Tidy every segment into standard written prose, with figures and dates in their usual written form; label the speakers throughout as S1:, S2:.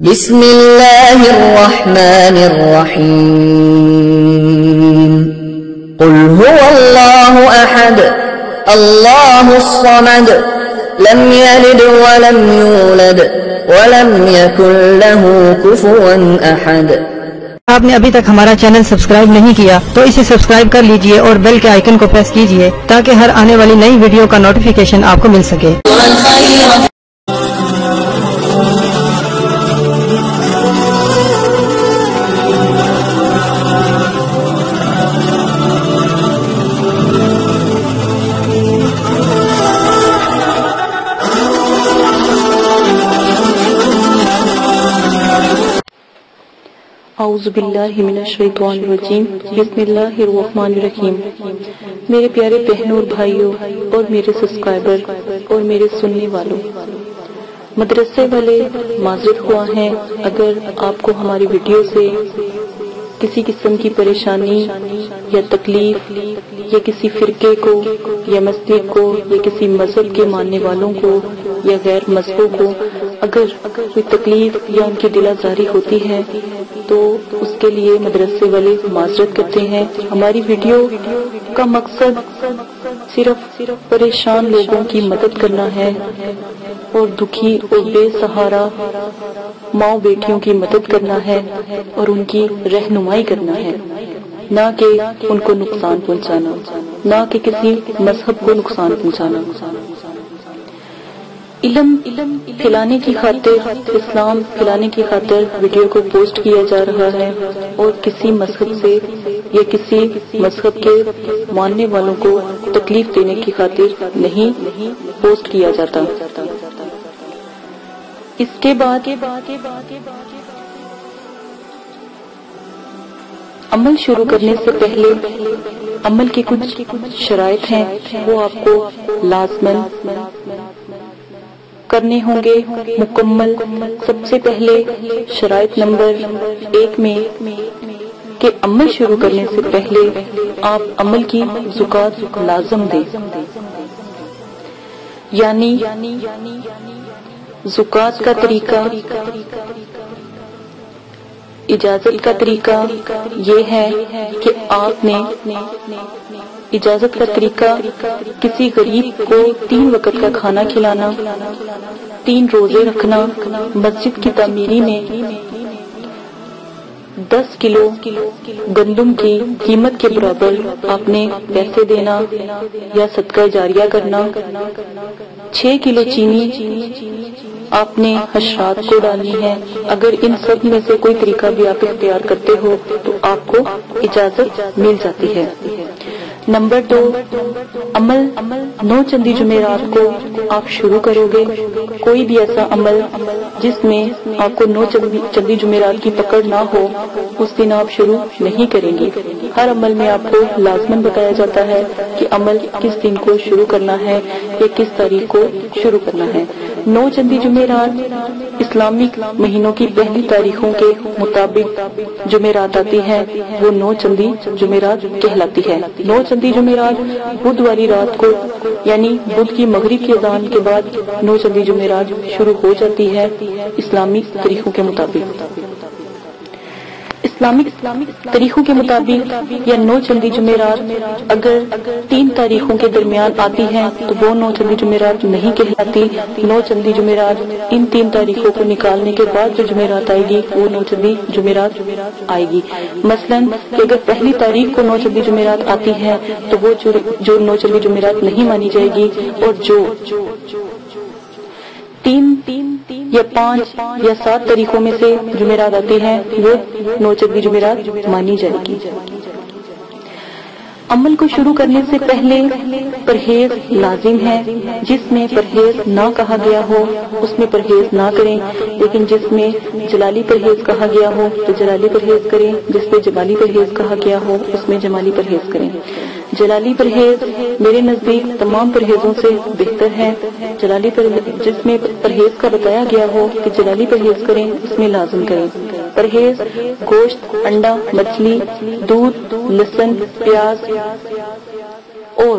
S1: بسم اللہ الرحمن الرحیم قل هو اللہ احد اللہ الصمد لم یلد ولم یولد ولم یکن له کفوا احد۔
S2: آپ نے ابھی تک ہمارا چینل سبسکرائب نہیں کیا تو اسے سبسکرائب کر لیجئے اور بیل کے آئیکن کو پریس کیجئے تاکہ ہر آنے والی نئی ویڈیو کا نوٹیفیکیشن آپ کو مل سکے۔
S3: اعوذ باللہ من الشیطان الرجیم بسم اللہ الرحمن الرحیم۔ میرے پیارے بہنوں اور بھائیوں اور میرے سبسکرائبر اور میرے سننے والوں، مدرسے والے معذرت خواہ ہیں اگر آپ کو ہماری ویڈیو سے کسی قسم کی پریشانی یا تکلیف یا کسی فرقے کو یا مسجد کو یا کسی مذہب کے ماننے والوں کو یا غیر مذہبوں کو اگر کوئی تکلیف یا ان کی دل آزاری ہوتی ہے تو اس کے لیے مدرسے والے معذرت کرتے ہیں۔ ہماری ویڈیو کا مقصد صرف پریشان لوگوں کی مدد کرنا ہے اور دکھی اور بے سہارا ماں بیٹیوں کی مدد کرنا ہے اور ان کی رہنمائی کرنا ہے، نہ کہ ان کو نقصان پہنچانا، نہ کہ کسی مذہب کو نقصان پہنچانا۔ علم پھیلانے کی خاطر، اسلام پھیلانے کی خاطر ویڈیو کو پوسٹ کیا جا رہا ہے اور کسی مذہب سے یا کسی مذہب کے ماننے والوں کو تکلیف دینے کی خاطر نہیں پوسٹ کیا جاتا۔ اس کے بعد عمل شروع کرنے سے پہلے عمل کی کچھ شرائط ہیں، وہ آپ کو لازماً کرنے ہوں گے مکمل۔ سب سے پہلے شرائط نمبر 1 میں کہ عمل شروع کرنے سے پہلے آپ عمل کی زکوٰۃ لازم دیں، یعنی زکوٰۃ کا طریقہ، اجازت کا طریقہ یہ ہے کہ آپ نے اجازت کا طریقہ کسی غریب کو 3 وقت کا کھانا کھلانا، 3 روزے رکھنا، مسجد کی تعمیری میں 10 کلو گندم کی قیمت کے برابر آپ نے پیسے دینا یا صدقہ جاریہ کرنا، 6 کلو چینی آپ نے حشرات کو ڈالنی ہے۔ اگر ان سب میں سے کوئی طریقہ بھی آپ اختیار کرتے ہو تو آپ کو اجازت مل جاتی ہے۔ نمبر 2، عمل 9 چندی جمعرات کو آپ شروع کرو گے۔ کوئی بھی ایسا عمل جس میں آپ کو 9 چندی جمعرات کی پکڑ نہ ہو اس دن آپ شروع نہیں کریں گے۔ ہر عمل میں آپ کو لازماً بتایا جاتا ہے کہ عمل کس دن کو شروع کرنا ہے یا کس تاریخ کو شروع کرنا ہے۔ 9 چندی جمعرات اسلامک مہینوں کی پہلی تاریخوں کے مطابق جمعرات آتی ہے، وہ 9 چندی جمعرات کہلاتی ہے۔ 9 چندی جمعرات بدھ والی رات کو یعنی بدھ کی مغرب کی اذان کے بعد 9 چندی جمعرات شروع ہو جاتی ہے اسلامی طریقوں کے مطابق۔ اسلامک طریقوں کے مطابق یا 9 چندی جمعرات اگر 3 تاریخوں کے درمیان آتی ہیں تو وہ 9 چندی جمعرات نہیں کہلاتی۔ 9 چندی جمعرات ان 3 تاریخوں کو نکالنے کے بعد جو جمعرات آئے گی وہ 9 چندی جمعرات آئے گی۔ مثلاً کہ اگر پہلی تاریخ کو 9 چندی جمعرات آتی ہے تو وہ جو 9 چندی جمعرات نہیں مانی جائے گی، اور جو 3 یا 5 یا 7 تاریخوں میں سے جمعرات آتی ہیں وہ 9 چندی جمعرات مانی جائے گی۔ عمل کو شروع کرنے سے پہلے پرہیز لازم ہے۔ جس میں پرہیز نہ کہا گیا ہو اس میں پرہیز نہ کریں، لیکن جس میں جلالی پرہیز کہا گیا ہو تو جلالی پرہیز کریں، جس میں جمالی پرہیز کہا گیا ہو اس میں جمالی پرہیز کریں۔ جلالی پرہیز میرے نزدیک تمام پرہیزوں سے بہتر ہے۔ جلالی جس میں پرہیز کا بتایا گیا ہو کہ جلالی پرہیز کریں اس میں لازم کریں۔ پرہیز گوشت، انڈا، مچھلی، دودھ، لہسن، پیاز اور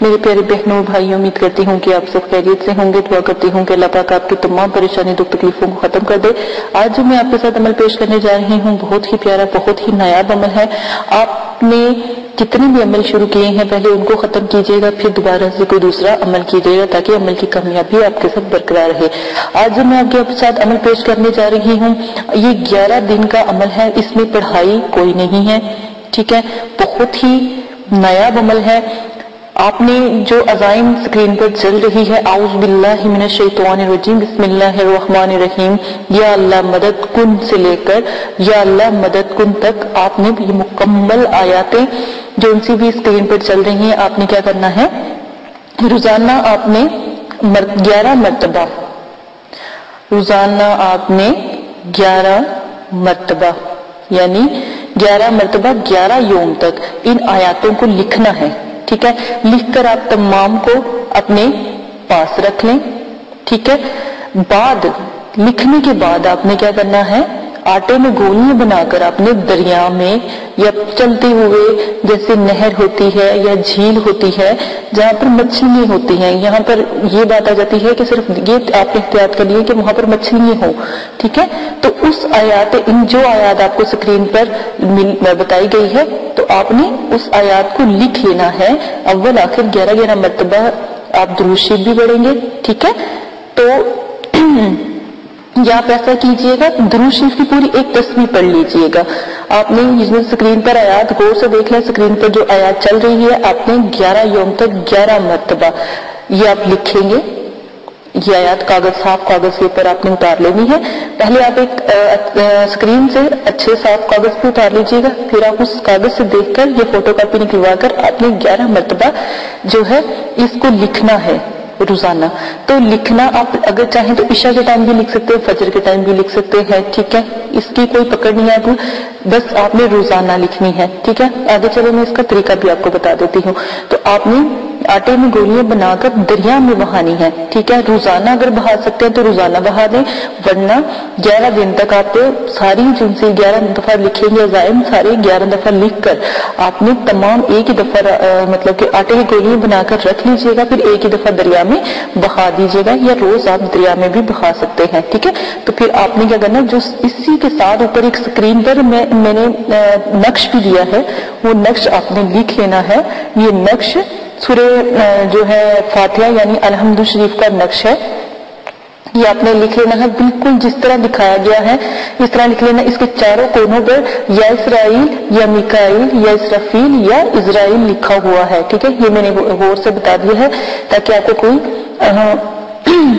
S3: میرے پیارے بہنوں بھائیوں، امید کرتی ہوں کہ آپ سب خیریت سے ہوں گے. دعا کرتی ہوں کہ اللہ پاک آپ کی تمام پریشانی دکھ تکلیفوں کو ختم کر دے. آج جو میں آپ کے ساتھ عمل پیش کرنے جا رہی ہوں بہت ہی پیارا، بہت ہی نایاب عمل ہے. آپ نے جتنے بھی عمل شروع کیے ہیں پہلے ان کو ختم کیجیے گا، پھر دوبارہ سے کوئی دوسرا عمل کیجیے گا تاکہ عمل کی کامیابی آپ کے ساتھ برقرار رہے. آج جو میں آپ کے ساتھ عمل پیش کرنے جا رہی ہوں یہ 11 دن کا عمل ہے. اس میں پڑھائی کوئی نہیں ہے، ٹھیک ہے. بہت ہی نایاب عمل ہے. آپ نے جو عزائم اسکرین پر چل رہی ہے، اعوذ باللہ من الشیطان الرجیم، بسم اللہ الرحمن الرحیم، یا اللہ مدد کن سے لے کر یا اللہ مدد کن تک آپ نے یہ مکمل آیاتیں جو ان سے بھی اسکرین پر چل رہی ہیں آپ نے کیا کرنا ہے، روزانہ آپ نے 11 مرتبہ، روزانہ آپ نے 11 مرتبہ یعنی 11 مرتبہ 11 یوم تک ان آیاتوں کو لکھنا ہے، ٹھیک ہے. لکھ کر آپ تمام کو اپنے پاس رکھ لیں، ٹھیک ہے. بعد لکھنے کے بعد آپ نے کیا کرنا ہے، آٹے میں گولیاں بنا کر اپنے دریا میں یا چلتے ہوئے جیسے نہر ہوتی ہے یا جھیل ہوتی ہے جہاں پر مچھلیاں ہوتی ہیں، یہاں پر یہ بات آ جاتی ہے کہ صرف یہ آپ نے احتیاط کر لیے کہ وہاں پر مچھلیاں ہوں، ٹھیک ہے. تو اس آیات، ان جو آیات آپ کو اسکرین پر بتائی گئی ہے تو آپ نے اس آیات کو لکھ لینا ہے. اول آخر 11 مرتبہ آپ درود شریف بھی پڑھیں گے، ٹھیک ہے. تو یا آپ ایسا کیجئے گا، درود شریف کی پوری ایک تسبیح پڑھ لیجئے گا. آپ نے اسکرین پر آیات غور سے دیکھ لیں، اسکرین پر جو آیات چل رہی ہے آپ نے 11 یوم تک 11 مرتبہ یہ آپ لکھیں گے. یہ آیات کاغذ، صاف کاغذ کے اوپر آپ نے اتار لینی ہے. پہلے آپ ایک اسکرین سے اچھے صاف کاغذ پہ اتار لیجئے گا، پھر آپ اس کاغذ سے دیکھ کر یہ فوٹو کاپی نکلوا کر آپ نے 11 مرتبہ جو ہے اس کو لکھنا ہے روزانہ. تو لکھنا آپ اگر چاہیں تو عشاء کے ٹائم بھی لکھ سکتے ہیں، فجر کے ٹائم بھی لکھ سکتے ہیں، ٹھیک ہے. اس کی کوئی پکڑ نہیں ہے، بس آپ نے روزانہ لکھنی ہے، ٹھیک ہے. آگے چلے میں اس کا طریقہ بھی آپ کو بتا دیتی ہوں. تو آپ نے آٹے میں گولیاں بنا کر دریا میں بہانی ہے، ٹھیک ہے. روزانہ اگر بہا سکتے ہیں تو روزانہ بہا دیں، ورنہ 11 دن تک آپ ساری جن سے 11 دفعہ لکھیں گے عزائم سارے 11 دفعہ لکھ کر آپ نے تمام ایک ہی دفعہ مطلب کہ آٹے کی گولیاں بنا کر رکھ لیجئے گا، پھر ایک ہی دفعہ دریا میں بہا دیجئے گا، یا روز آپ دریا میں بھی بہا سکتے ہیں، ٹھیک ہے. تو پھر آپ نے کیا کرنا، جو اسی کے ساتھ اوپر ایک اسکرین پر میں نے نقش بھی دیا ہے، وہ نقش آپ نے لکھ لینا ہے. یہ نقش سورہ جو ہے فاتحہ یعنی الحمد شریف کا نقش ہے، یہ آپ نے لکھ لینا ہے بالکل جس طرح دکھایا گیا ہے اس طرح لکھ لینا. اس کے چاروں کونوں پر یا اسرائیل یا میکائیل یا اسرافیل یا اسرائیل لکھا ہوا ہے، ٹھیک ہے. یہ میں نے غور سے بتا دیا ہے تاکہ آپ کو کوئی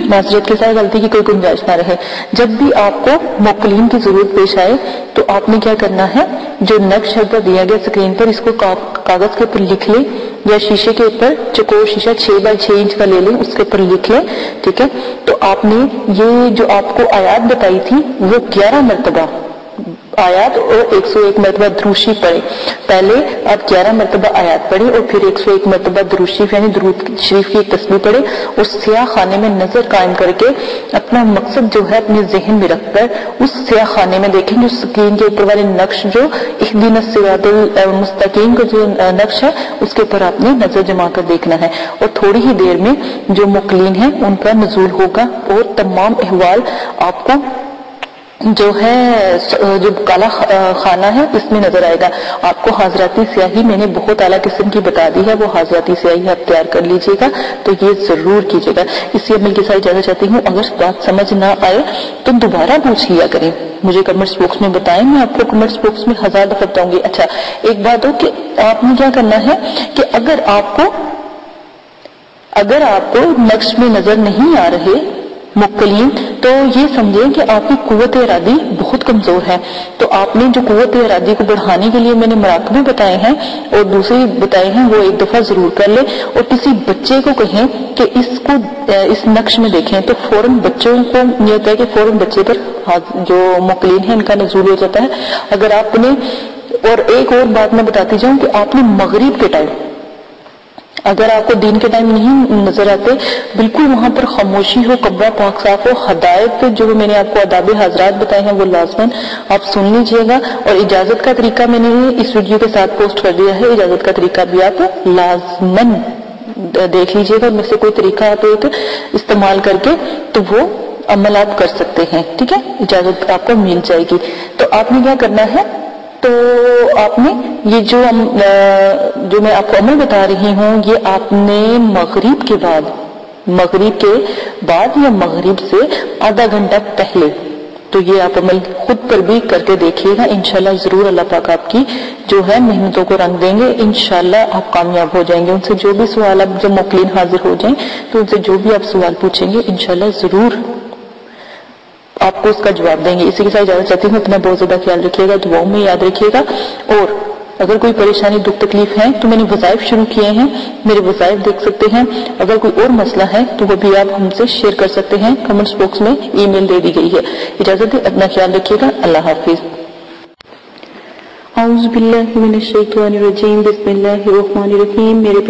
S3: معذرت کے ساتھ غلطی کی کوئی گنجائش نہ رہے. جب بھی آپ کو موکلین کی ضرورت پیش آئے تو آپ نے کیا کرنا ہے، جو نقش پر دیا گیا اسکرین پر اس کو کاغذ کے اوپر لکھ لیں، یا شیشے کے اوپر چکور شیشہ 6x6 انچ کا لے لیں، اس کے اوپر لکھ لیں، ٹھیک ہے. تو آپ نے یہ جو آپ کو آیات بتائی تھی وہ 11 مرتبہ آیات اور 101 مرتبہ درود شریف پڑھیں. پہلے آپ 11 مرتبہ آیات پڑھیں اور پھر 101 مرتبہ درود شریف یعنی درود شریف کی ایک تسبیح پڑھیں. اس سیاہ خانے میں نظر قائم کر کے اپنا مقصد جو ہے اپنے ذہن میں رکھ کر اس سیاہ خانے میں دیکھیں جو اسکرین کے اوپر والے نقش جو اہدنا الصراط المستقیم کا جو نقش ہے اس کے اوپر آپ نے نظر جما کر دیکھنا ہے. اور تھوڑی ہی دیر میں جو مقلین ہیں ان کا نزول ہوگا اور تمام احوال آپ کو جو ہے جو کالا خانہ ہے اس میں نظر آئے گا. آپ کو حاضراتی سیاہی میں نے بہت اعلیٰ قسم کی بتا دی ہے، وہ حاضراتی سیاہی آپ تیار کر لیجئے گا، تو یہ ضرور کیجئے گا. اسی عمل کے ساتھ اجازت چاہتی ہوں، اگر بات سمجھ نہ آئے تو دوبارہ پوچھ لیا کریں، مجھے کمنٹس باکس میں بتائیں، میں آپ کو کمنٹس باکس میں 1000 دفعہ بتاؤں گی. اچھا ایک بات ہو کہ آپ نے کیا کرنا ہے کہ اگر آپ کو نقش میں نظر نہیں آ رہے مقلین تو یہ سمجھیں کہ آپ کی قوت ارادی بہت کمزور ہے. تو آپ نے جو قوت ارادی کو بڑھانے کے لیے میں نے مراقبے بتائے ہیں اور دوسرے بتائے ہیں وہ ایک دفعہ ضرور کر لیں. اور کسی بچے کو کہیں کہ اس نقش میں دیکھیں تو فوراً بچوں کو یہ ہوتا ہے کہ فوراً بچے پر جو مقلین ہیں ان کا نزول ہو جاتا ہے. اگر آپ نے اور ایک اور بات میں بتاتی جاؤں کہ آپ نے مغرب کے ٹائم، اگر آپ کو دین کے ٹائم نہیں نظر آتے، بالکل وہاں پر خاموشی ہو، کمرہ پاک صاف ہو، ہدایت جو میں نے آپ کو آداب حضرات بتائے ہیں وہ لازماً آپ سن لیجئے گا. اور اجازت کا طریقہ میں نے اس ویڈیو کے ساتھ پوسٹ کر دیا ہے، اجازت کا طریقہ بھی آپ لازماً دیکھ لیجیے گا، ان میں سے کوئی طریقہ آپ ایک استعمال کر کے تو وہ عمل آپ کر سکتے ہیں، ٹھیک ہے، اجازت آپ کو مل جائے گی۔ تو آپ نے کیا کرنا ہے، تو آپ نے یہ جو میں آپ کو عمل بتا رہی ہوں، یہ آپ نے مغرب کے بعد یا مغرب سے آدھا گھنٹہ پہلے، تو یہ آپ عمل خود پر بھی کر کے دیکھیے گا، انشاءاللہ ضرور اللہ پاک آپ کی جو ہے محنتوں کو رنگ دیں گے، انشاءاللہ آپ کامیاب ہو جائیں گے۔ ان سے جو بھی سوال آپ جب موکلین حاضر ہو جائیں تو ان سے جو بھی آپ سوال پوچھیں گے انشاءاللہ ضرور آپ کو اس کا جواب دیں گے۔ اسی کے ساتھ اجازت چاہتی ہوں، اپنا بہت زیادہ خیال رکھیے گا، دعاؤں میں یاد رکھیے گا، اور اگر کوئی پریشانی دکھ تکلیف ہے تو میں نے وظائف شروع کیے ہیں، میرے وظائف دیکھ سکتے ہیں، اگر کوئی اور مسئلہ ہے تو وہ بھی آپ ہم سے شیئر کر سکتے ہیں، کمنٹس باکس میں ای میل دے دی گئی ہے۔ اجازت دیں، اپنا خیال رکھیے گا، اللہ حافظ۔ اعوذ باللہ من الشیطان الرجیم، بسم اللہ الرحمن الرحیم۔ میرے